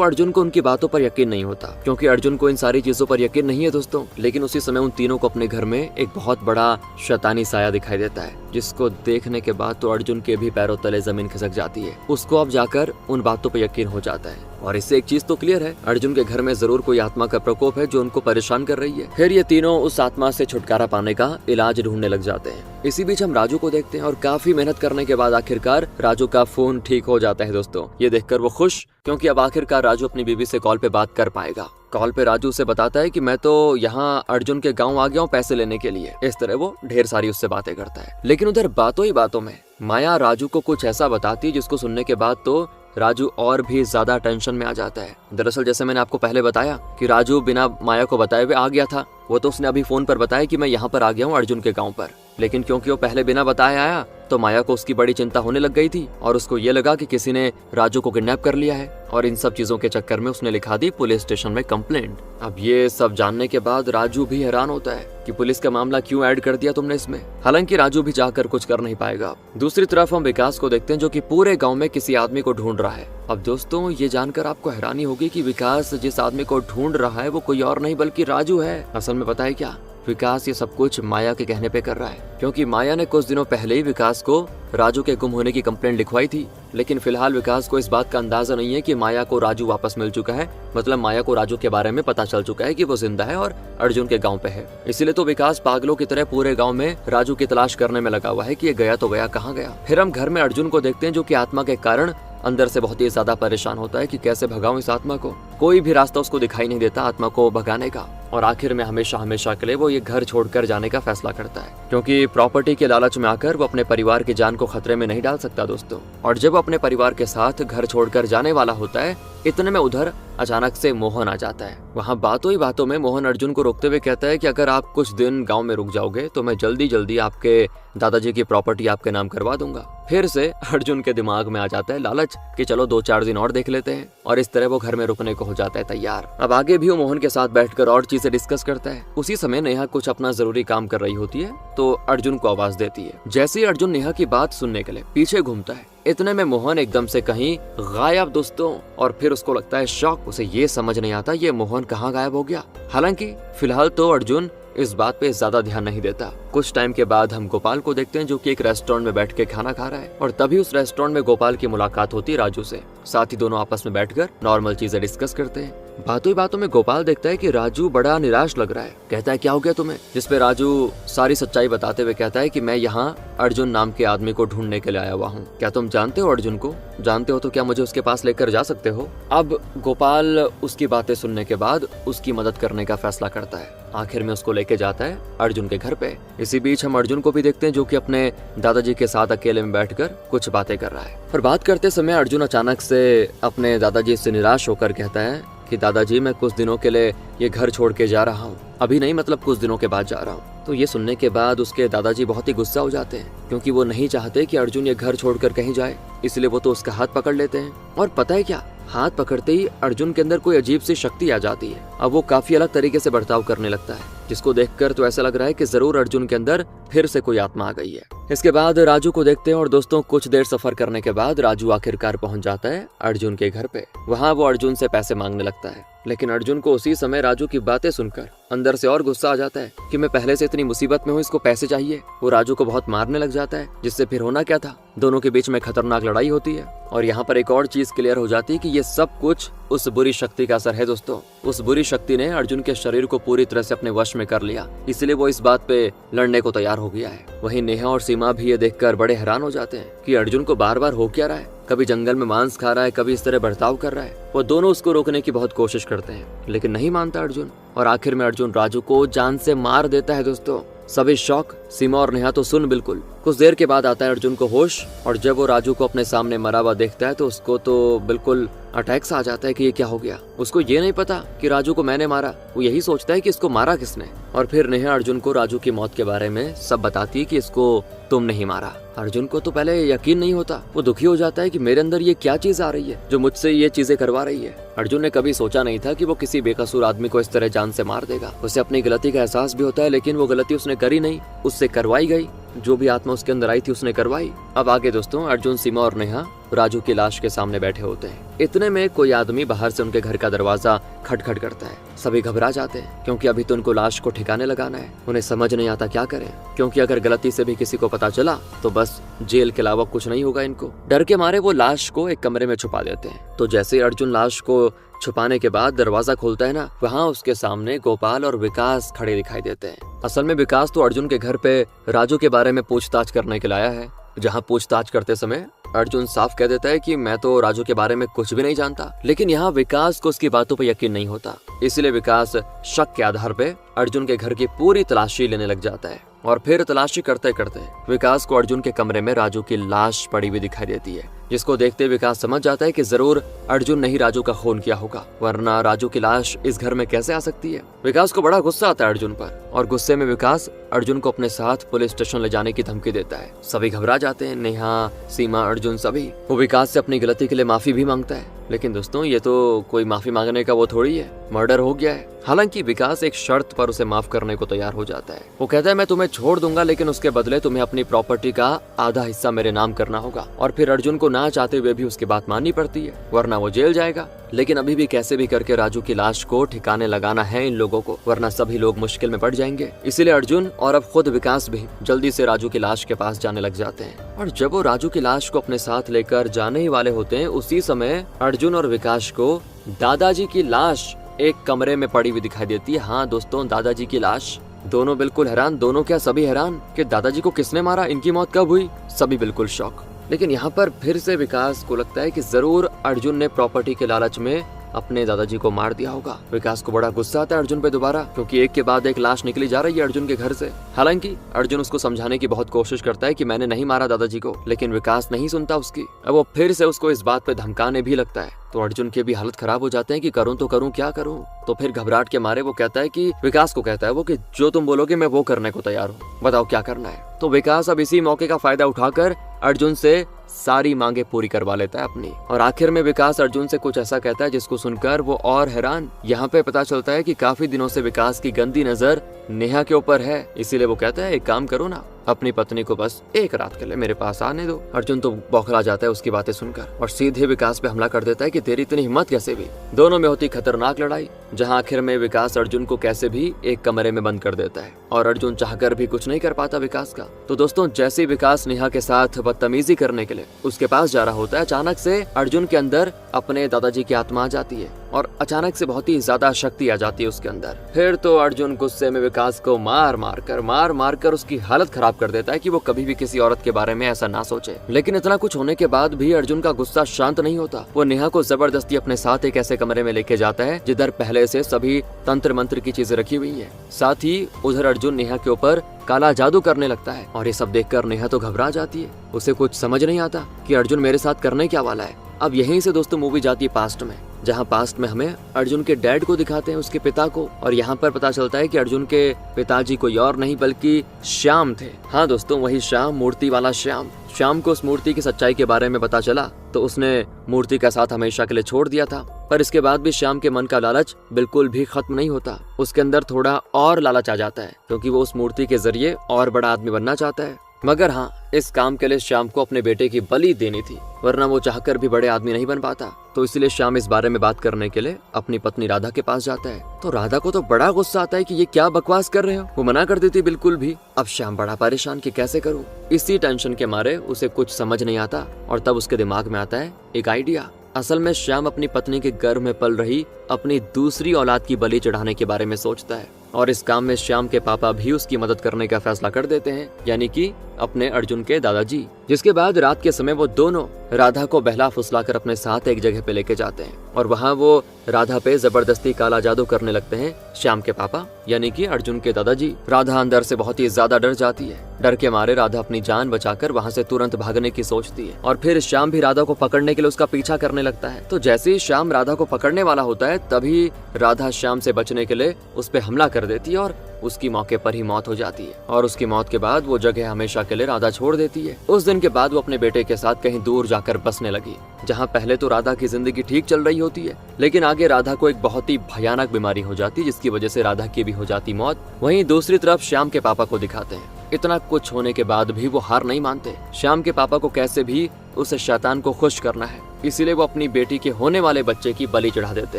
अर्जुन को उनकी बातों पर यकीन नहीं होता, क्योंकि अर्जुन को इन सारी चीजों पर यकीन नहीं है दोस्तों। लेकिन उसी समय उन तीनों को अपने घर में एक बहुत बड़ा शैतानी साया दिखाई देता है, जिसको देखने के बाद तो अर्जुन के भी पैरों तले जमीन खिसक जाती है। उसको अब जाकर उन बातों पर यकीन हो जाता है। और इससे एक चीज तो क्लियर है, अर्जुन के घर में जरूर कोई आत्मा का प्रकोप है जो उनको परेशान कर रही है। फिर ये तीनों उस आत्मा से छुटकारा पाने का इलाज ढूंढने लग जाते हैं। इसी बीच हम राजू को देखते हैं और काफी मेहनत करने के बाद आखिरकार राजू का फोन ठीक हो जाता है दोस्तों। ये देखकर वो खुश, क्योंकि अब आखिरकार राजू अपनी बीवी से कॉल पे बात कर पाएगा। कॉल पे राजू उसे बताता है कि मैं तो यहाँ अर्जुन के गांव आ गया हूँ पैसे लेने के लिए। इस तरह वो ढेर सारी उससे बातें करता है। लेकिन उधर बातों ही बातों में माया राजू को कुछ ऐसा बताती है जिसको सुनने के बाद तो राजू और भी ज्यादा टेंशन में आ जाता है। दरअसल जैसे मैंने आपको पहले बताया कि राजू बिना माया को बताए हुए आ गया था, वो तो उसने अभी फोन पर बताया कि मैं यहाँ पर आ गया हूँ अर्जुन के गांव पर। लेकिन क्योंकि वो पहले बिना बताए आया तो माया को उसकी बड़ी चिंता होने लग गई थी और उसको ये लगा कि किसी ने राजू को किडनैप कर लिया है। और इन सब चीजों के चक्कर में उसने लिखा दी पुलिस स्टेशन में कंप्लेंट। अब ये सब जानने के बाद राजू भी हैरान होता है कि पुलिस का मामला क्यों ऐड कर दिया तुमने इसमें। हालांकि राजू भी जाकर कुछ कर नहीं पाएगा। दूसरी तरफ हम विकास को देखते हैं जो कि पूरे गांव में किसी आदमी को ढूंढ रहा है। अब दोस्तों ये जानकर आपको हैरानी होगी कि विकास जिस आदमी को ढूंढ रहा है वो कोई और नहीं बल्कि राजू है। असल में पता है क्या, विकास ये सब कुछ माया के कहने पे कर रहा है, क्योंकि माया ने कुछ दिनों पहले ही विकास को राजू के गुम होने की कंप्लेंट लिखवाई थी। लेकिन फिलहाल विकास को इस बात का अंदाजा नहीं है कि माया को राजू वापस मिल चुका है। मतलब माया को राजू के बारे में पता चल चुका है कि वो जिंदा है और अर्जुन के गांव पे है। इसीलिए तो विकास पागलों की तरह पूरे गांव में राजू की तलाश करने में लगा हुआ है कि ये गया तो गया, कहाँ गया। फिर हम घर में अर्जुन को देखते हैं जो कि आत्मा के कारण अंदर से बहुत ही ज्यादा परेशान होता है कि कैसे भगाऊं इस आत्मा को। कोई भी रास्ता उसको दिखाई नहीं देता आत्मा को भगाने का। और आखिर में हमेशा के लिए वो ये घर छोड़कर जाने का फैसला करता है, क्योंकि प्रॉपर्टी के लालच में आकर वो अपने परिवार की जान को खतरे में नहीं डाल सकता दोस्तों। और जब वो अपने परिवार के साथ घर छोड़कर जाने वाला होता है, इतने में उधर अचानक से मोहन आ जाता है। वहाँ बातों ही बातों में मोहन अर्जुन को रोकते हुए कहता है कि अगर आप कुछ दिन गांव में रुक जाओगे तो मैं जल्दी आपके दादाजी की प्रॉपर्टी आपके नाम करवा दूंगा। फिर से अर्जुन के दिमाग में आ जाता है लालच कि चलो 2-4 दिन और देख लेते हैं, और इस तरह वो घर में रुकने को हो जाता है तैयार। अब आगे भी वो मोहन के साथ बैठकर और चीजें डिस्कस करता है। उसी समय नेहा कुछ अपना जरूरी काम कर रही होती है तो अर्जुन को आवाज देती है। जैसे ही अर्जुन नेहा की बात सुनने के लिए पीछे घूमता है, इतने में मोहन एकदम से कहीं गायब दोस्तों। और फिर उसको लगता है शॉक। उसे ये समझ नहीं आता ये मोहन कहाँ गायब हो गया। हालांकि फिलहाल तो अर्जुन इस बात पे ज्यादा ध्यान नहीं देता। कुछ टाइम के बाद हम गोपाल को देखते हैं जो कि एक रेस्टोरेंट में बैठ के खाना खा रहा है। और तभी उस रेस्टोरेंट में गोपाल की मुलाकात होती है राजू से। साथ ही दोनों आपस में बैठकर नॉर्मल चीजें डिस्कस करते हैं। बातों ही बातों में गोपाल देखता है कि राजू बड़ा निराश लग रहा है। कहता है क्या हो गया तुम्हें, जिसपे राजू सारी सच्चाई बताते हुए कहता है कि मैं यहाँ अर्जुन नाम के आदमी को ढूंढने के लिए आया हुआ हूँ। क्या तुम जानते हो अर्जुन को? जानते हो तो क्या मुझे उसके पास लेकर जा सकते हो? अब गोपाल उसकी बातें सुनने के बाद उसकी मदद करने का फैसला करता है। आखिर में उसको लेके जाता है अर्जुन के घर पे। इसी बीच हम अर्जुन को भी देखते हैं जो कि अपने दादाजी के साथ अकेले में बैठकर कुछ बातें कर रहा है। और बात करते समय अर्जुन अचानक से अपने दादाजी से निराश होकर कहता है कि दादाजी मैं कुछ दिनों के लिए ये घर छोड़ के जा रहा हूँ। अभी नहीं, मतलब कुछ दिनों के बाद जा रहा हूँ। तो ये सुनने के बाद उसके दादाजी बहुत ही गुस्सा हो जाते हैं, क्योंकि वो नहीं चाहते कि अर्जुन ये घर छोड़कर कहीं जाए। इसलिए वो तो उसका हाथ पकड़ लेते हैं। और पता है क्या, हाथ पकड़ते ही अर्जुन के अंदर कोई अजीब सी शक्ति आ जाती है। अब वो काफी अलग तरीके से बर्ताव करने लगता है, जिसको देखकर तो ऐसा लग रहा है कि जरूर अर्जुन के अंदर फिर से कोई आत्मा आ गई है। इसके बाद राजू को देखते हैं और दोस्तों कुछ देर सफर करने के बाद राजू आखिरकार पहुंच जाता है अर्जुन के घर पे। वहाँ वो अर्जुन से पैसे मांगने लगता है, लेकिन अर्जुन को उसी समय राजू की बातें सुनकर अंदर से और गुस्सा आ जाता है कि मैं पहले से इतनी मुसीबत में हूँ, इसको पैसे चाहिए। वो राजू को बहुत मारने लग जाता है, जिससे फिर होना क्या था, दोनों के बीच में खतरनाक लड़ाई होती है। और यहाँ पर एक और चीज क्लियर हो जाती है कि ये सब कुछ उस बुरी शक्ति का असर है दोस्तों। उस बुरी शक्ति ने अर्जुन के शरीर को पूरी तरह से अपने वश में कर लिया, इसलिए वो इस बात पे लड़ने को तैयार हो गया है। वहीं नेहा और सीमा भी ये देखकर बड़े हैरान हो जाते हैं कि अर्जुन को बार बार हो क्या रहा है। कभी जंगल में मांस खा रहा है, कभी इस तरह बर्ताव कर रहा है। वो दोनों उसको रोकने की बहुत कोशिश करते हैं, लेकिन नहीं मानता अर्जुन। और आखिर में अर्जुन राजू को जान से मार देता है दोस्तों। सभी शौक, सीमा और नेहा तो सुन बिल्कुल कुछ देर के बाद आता है अर्जुन को होश, और जब वो राजू को अपने सामने मरा हुआ देखता है तो उसको तो बिल्कुल अटैक्स आ जाता है कि ये क्या हो गया। उसको ये नहीं पता कि राजू को मैंने मारा, वो यही सोचता है कि इसको मारा किसने। और फिर नेहा अर्जुन को राजू की मौत के बारे में सब बताती है कि इसको तुम नहीं मारा। अर्जुन को तो पहले यकीन नहीं होता, वो दुखी हो जाता है कि मेरे अंदर ये क्या चीज आ रही है जो मुझसे ये चीजें करवा रही है। अर्जुन ने कभी सोचा नहीं था कि वो किसी बेकसूर आदमी को इस तरह जान से मार देगा। उसे अपनी गलती का एहसास भी होता है, लेकिन वो गलती उसने करी नहीं, उससे करवाई गई। जो भी आत्मा उसके अंदर आई थी उसने करवाई। अब आगे दोस्तों, अर्जुन, सीमा और नेहा राजू की लाश के सामने बैठे होते हैं। इतने में कोई आदमी बाहर से उनके घर का दरवाजा खटखट करता है। सभी घबरा जाते हैं क्योंकि अभी तो उनको लाश को ठिकाने लगाना है। उन्हें समझ नहीं आता क्या करें, क्योंकि अगर गलती से भी किसी को पता चला तो बस जेल के अलावा कुछ नहीं होगा इनको। डर के मारे वो लाश को एक कमरे में छुपा देते हैं। तो जैसे अर्जुन लाश को छुपाने के बाद दरवाजा खोलता है ना, वहाँ उसके सामने गोपाल और विकास खड़े दिखाई देते हैं। असल में विकास तो अर्जुन के घर पे राजू के बारे में पूछताछ करने के लिए आया है, जहाँ पूछताछ करते समय अर्जुन साफ कह देता है कि मैं तो राजू के बारे में कुछ भी नहीं जानता। लेकिन यहाँ विकास को उसकी बातों पर यकीन नहीं होता, इसलिए विकास शक के आधार पे अर्जुन के घर की पूरी तलाशी लेने लग जाता है। और फिर तलाशी करते करते विकास को अर्जुन के कमरे में राजू की लाश पड़ी हुई दिखाई देती है, जिसको देखते विकास समझ जाता है कि जरूर अर्जुन ने ही राजू का खून किया होगा, वरना राजू की लाश इस घर में कैसे आ सकती है। विकास को बड़ा गुस्सा आता है अर्जुन पर, और गुस्से में विकास अर्जुन को अपने साथ पुलिस स्टेशन ले जाने की धमकी देता है। सभी घबरा जाते हैं, नेहा, सीमा, अर्जुन सभी। वो विकास से अपनी गलती के लिए माफी भी मांगता है, लेकिन दोस्तों ये तो कोई माफी मांगने का वो थोड़ी है, मर्डर हो गया है। हालांकि विकास एक शर्त पर उसे माफ करने को तैयार हो जाता है। वो कहता है मैं तुम्हें छोड़ दूंगा, लेकिन उसके बदले तुम्हें अपनी प्रॉपर्टी का आधा हिस्सा मेरे नाम करना होगा। और फिर अर्जुन को ना चाहते हुए भी उसकी बात माननी पड़ती है, वरना वो जेल जाएगा। लेकिन अभी भी कैसे भी करके राजू की लाश को ठिकाने लगाना है इन लोगों को, वरना सभी लोग मुश्किल में पड़ जाएंगे। इसीलिए अर्जुन और अब खुद विकास भी जल्दी से राजू की लाश के पास जाने लग जाते हैं। और जब वो राजू की लाश को अपने साथ लेकर जाने ही वाले होते हैं, उसी समय अर्जुन और विकास को दादाजी की लाश एक कमरे में पड़ी हुई दिखाई देती है। हाँ दोस्तों, दादाजी की लाश। दोनों बिल्कुल हैरान, दोनों क्या सभी हैरान कि दादाजी को किसने मारा, इनकी मौत कब हुई। सभी बिल्कुल शॉक। लेकिन यहाँ पर फिर से विकास को लगता है कि जरूर अर्जुन ने प्रॉपर्टी के लालच में अपने दादाजी को मार दिया होगा। विकास को बड़ा गुस्सा आता है अर्जुन पे दोबारा, क्योंकि एक के बाद एक लाश निकली जा रही है अर्जुन के घर से। हालांकि अर्जुन उसको समझाने की बहुत कोशिश करता है कि मैंने नहीं मारा दादाजी को, लेकिन विकास नहीं सुनता उसकी। अब वो फिर से उसको इस बात पे धमकाने भी लगता है, तो अर्जुन के भी हालत खराब हो जाते हैं कि करूं तो करूं, क्या करूं। तो फिर घबराहट के मारे वो कहता है कि विकास को कहता है वो कि जो तुम बोलोगे मैं वो करने को तैयार हूँ, बताओ क्या करना है। तो विकास अब इसी मौके का फायदा उठाकर अर्जुन से सारी मांगे पूरी करवा लेता है अपनी। और आखिर में विकास अर्जुन से कुछ ऐसा कहता है जिसको सुनकर वो और हैरान। यहाँ पे पता चलता है कि काफी दिनों से विकास की गंदी नजर नेहा के ऊपर है, इसीलिए वो कहता है एक काम करो ना, अपनी पत्नी को बस एक रात के लिए मेरे पास आने दो। अर्जुन तो बौखला जाता है उसकी बातें सुनकर, और सीधे विकास पे हमला कर देता है कि तेरी इतनी हिम्मत कैसे भी। दोनों में होती खतरनाक लड़ाई, जहाँ आखिर में विकास अर्जुन को कैसे भी एक कमरे में बंद कर देता है, और अर्जुन चाहकर भी कुछ नहीं कर पाता विकास का। तो दोस्तों, जैसे विकास नेहा के साथ बदतमीजी करने के लिए उसके पास जा रहा होता है, अचानक से अर्जुन के अंदर अपने दादाजी की आत्मा आ जाती है, और अचानक से बहुत ही ज्यादा शक्ति आ जाती है उसके अंदर। फिर तो अर्जुन गुस्से में विकास को मार मार कर उसकी हालत खराब कर देता है कि वो कभी भी किसी औरत के बारे में ऐसा ना सोचे। लेकिन इतना कुछ होने के बाद भी अर्जुन का गुस्सा शांत नहीं होता। वो नेहा को जबरदस्ती अपने साथ एक ऐसे कमरे में लेके जाता है जिधर पहले से सभी तंत्र मंत्र की चीजें रखी हुई है। साथ ही उधर अर्जुन नेहा के ऊपर काला जादू करने लगता है, और ये सब देखकर नेहा तो घबरा जाती है। उसे कुछ समझ नहीं आता कि अर्जुन मेरे साथ करने क्या वाला है। अब यहीं से दोस्तों मूवी जाती है पास्ट में, जहाँ पास्ट में हमें अर्जुन के डैड को दिखाते हैं, उसके पिता को, और यहाँ पर पता चलता है कि अर्जुन के पिताजी कोई और नहीं बल्कि श्याम थे। हाँ दोस्तों, वही श्याम, मूर्ति वाला श्याम। श्याम को उस मूर्ति की सच्चाई के बारे में पता चला तो उसने मूर्ति का साथ हमेशा के लिए छोड़ दिया था। पर इसके बाद भी श्याम के मन का लालच बिल्कुल भी खत्म नहीं होता। उसके अंदर थोड़ा और लालच आ जाता है, क्योंकि वो उस मूर्ति के जरिए और बड़ा आदमी बनना चाहता है। मगर हाँ, इस काम के लिए श्याम को अपने बेटे की बलि देनी थी, वरना वो चाहकर भी बड़े आदमी नहीं बन पाता। तो इसलिए श्याम इस बारे में बात करने के लिए अपनी पत्नी राधा के पास जाता है। तो राधा को तो बड़ा गुस्सा आता है कि ये क्या बकवास कर रहे हो, वो मना कर देती बिल्कुल भी। अब श्याम बड़ा परेशान कि कैसे करूं। इसी टेंशन के मारे उसे कुछ समझ नहीं आता, और तब उसके दिमाग में आता है एक आइडिया। असल में श्याम अपनी पत्नी के गर्भ में पल रही अपनी दूसरी औलाद की बलि चढ़ाने के बारे में सोचता है, और इस काम में श्याम के पापा भी उसकी मदद करने का फैसला कर देते हैं। यानी कि अपने अर्जुन के दादाजी। जिसके बाद रात के समय वो दोनों राधा को बहला फुसलाकर अपने साथ एक जगह पे लेके जाते हैं और वहाँ वो राधा पे जबरदस्ती काला जादू करने लगते हैं श्याम के पापा यानी कि अर्जुन के दादाजी। राधा अंदर से बहुत ही ज्यादा डर जाती है। डर के मारे राधा अपनी जान बचाकर वहाँ से तुरंत भागने की सोचती है और फिर श्याम भी राधा को पकड़ने के लिए उसका पीछा करने लगता है। तो जैसे ही श्याम राधा को पकड़ने वाला होता है तभी राधा श्याम से बचने के लिए उस पर हमला कर देती है और उसकी मौके पर ही मौत हो जाती है। और उसकी मौत के बाद वो जगह हमेशा के लिए राधा छोड़ देती है। उस दिन के बाद वो अपने बेटे के साथ कहीं दूर जाकर बसने लगी, जहाँ पहले तो राधा की जिंदगी ठीक चल रही होती है, लेकिन आगे राधा को एक बहुत ही भयानक बीमारी हो जाती है जिसकी वजह से राधा की भी हो जाती मौत। वहीं दूसरी तरफ श्याम के पापा को दिखाते हैं। इतना कुछ होने के बाद भी वो हार नहीं मानते। श्याम के पापा को कैसे भी उस शैतान को खुश करना है, इसीलिए वो अपनी बेटी के होने वाले बच्चे की बलि चढ़ा देते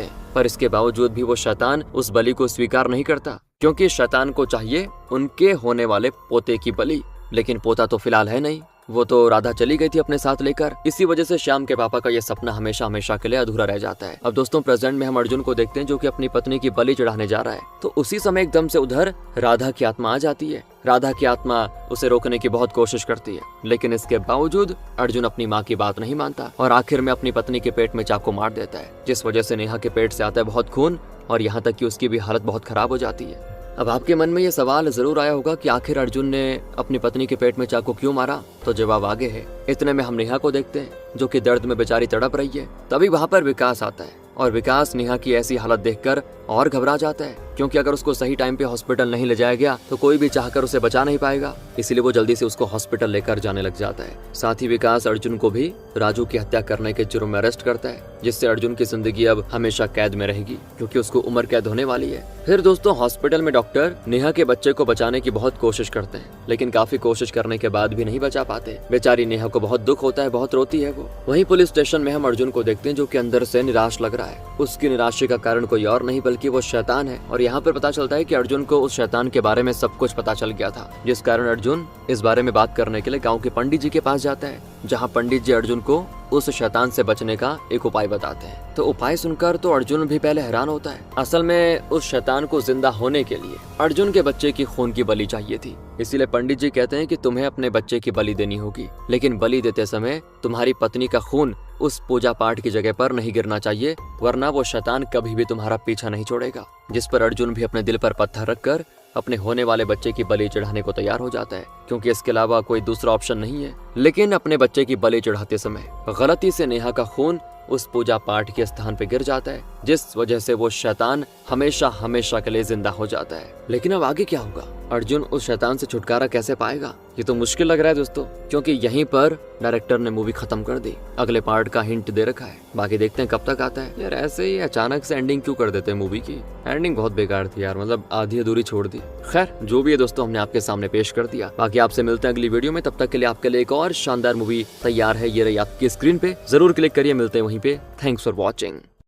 हैं। पर इसके बावजूद भी वो शैतान उस बलि को स्वीकार नहीं करता, क्योंकि शैतान को चाहिए उनके होने वाले पोते की बलि, लेकिन पोता तो फिलहाल है नहीं। वो तो राधा चली गई थी अपने साथ लेकर। इसी वजह से श्याम के पापा का ये सपना हमेशा हमेशा के लिए अधूरा रह जाता है। अब दोस्तों प्रेजेंट में हम अर्जुन को देखते हैं जो कि अपनी पत्नी की बलि चढ़ाने जा रहा है। तो उसी समय एकदम से उधर राधा की आत्मा आ जाती है। राधा की आत्मा उसे रोकने की बहुत कोशिश करती है, लेकिन इसके बावजूद अर्जुन अपनी माँ की बात नहीं मानता और आखिर में अपनी पत्नी के पेट में चाकू मार देता है, जिस वजह से नेहा के पेट से आता है बहुत खून और यहाँ तक कि उसकी भी हालत बहुत खराब हो जाती है। अब आपके मन में ये सवाल जरूर आया होगा कि आखिर अर्जुन ने अपनी पत्नी के पेट में चाकू क्यों मारा, तो जवाब आगे है। इतने में हम नेहा को देखते हैं जो कि दर्द में बेचारी तड़प रही है। तभी वहाँ पर विकास आता है और विकास नेहा की ऐसी हालत देखकर और घबरा जाता है, क्योंकि अगर उसको सही टाइम पे हॉस्पिटल नहीं ले जाया गया तो कोई भी चाहकर उसे बचा नहीं पाएगा। इसीलिए वो जल्दी से उसको हॉस्पिटल लेकर जाने लग जाता है। साथ ही विकास अर्जुन को भी राजू की हत्या करने के जुर्म में अरेस्ट करता है, जिससे अर्जुन की जिंदगी अब हमेशा कैद में रहेगी, क्योंकि उसको उम्र कैद होने वाली है। फिर दोस्तों हॉस्पिटल में डॉक्टर नेहा के बच्चे को बचाने की बहुत कोशिश करते हैं, लेकिन काफी कोशिश करने के बाद भी नहीं बचा पाते। बेचारी नेहा को बहुत दुख होता है, बहुत रोती है वो। वहीं पुलिस स्टेशन में हम अर्जुन को देखते हैं जो कि अंदर से निराश लग रहा है। उसकी निराशा का कारण कोई और नहीं बल्कि वो शैतान है। और यहाँ पर पता चलता है कि अर्जुन को उस शैतान के बारे में सब कुछ पता चल गया था, जिस कारण अर्जुन इस बारे में बात करने के लिए गाँव के पंडित जी के पास जाता है, जहाँ पंडित जी अर्जुन को उस शैतान से बचने का एक उपाय बताते हैं। तो उपाय सुनकर तो अर्जुन भी पहले हैरान होता है। असल में उस शैतान को जिंदा होने के लिए अर्जुन के बच्चे की खून की बलि चाहिए थी। इसीलिए पंडित जी कहते हैं कि तुम्हें अपने बच्चे की बलि देनी होगी, लेकिन बलि देते समय तुम्हारी पत्नी का खून उस पूजा पाठ की जगह पर नहीं गिरना चाहिए, वरना वो शैतान कभी भी तुम्हारा पीछा नहीं छोड़ेगा। जिस पर अर्जुन भी अपने दिल पर पत्थर रखकर अपने होने वाले बच्चे की बलि चढ़ाने को तैयार हो जाता है, क्योंकि इसके अलावा कोई दूसरा ऑप्शन नहीं है। लेकिन अपने बच्चे की बलि चढ़ाते समय गलती से नेहा का खून उस पूजा पाठ के स्थान पे गिर जाता है, जिस वजह से वो शैतान हमेशा हमेशा के लिए जिंदा हो जाता है। लेकिन अब आगे क्या होगा? अर्जुन उस शैतान से छुटकारा कैसे पाएगा? ये तो मुश्किल लग रहा है दोस्तों, क्योंकि यहीं पर डायरेक्टर ने मूवी खत्म कर दी। अगले पार्ट का हिंट दे रखा है, बाकी देखते हैं कब तक आता है। यार ऐसे ही अचानक से एंडिंग क्यों कर देते हैं मूवी की? एंडिंग बहुत बेकार थी यार, मतलब आधी अधूरी छोड़ दी। खैर जो भी है दोस्तों, हमने आपके सामने पेश कर दिया। बाकी आपसे मिलते हैं अगली वीडियो में, तब तक के लिए आपके लिए एक और शानदार मूवी तैयार है। ये रही आपकी स्क्रीन पे, जरूर क्लिक करिए। मिलते हैं वहीं पे। Thanks for watching.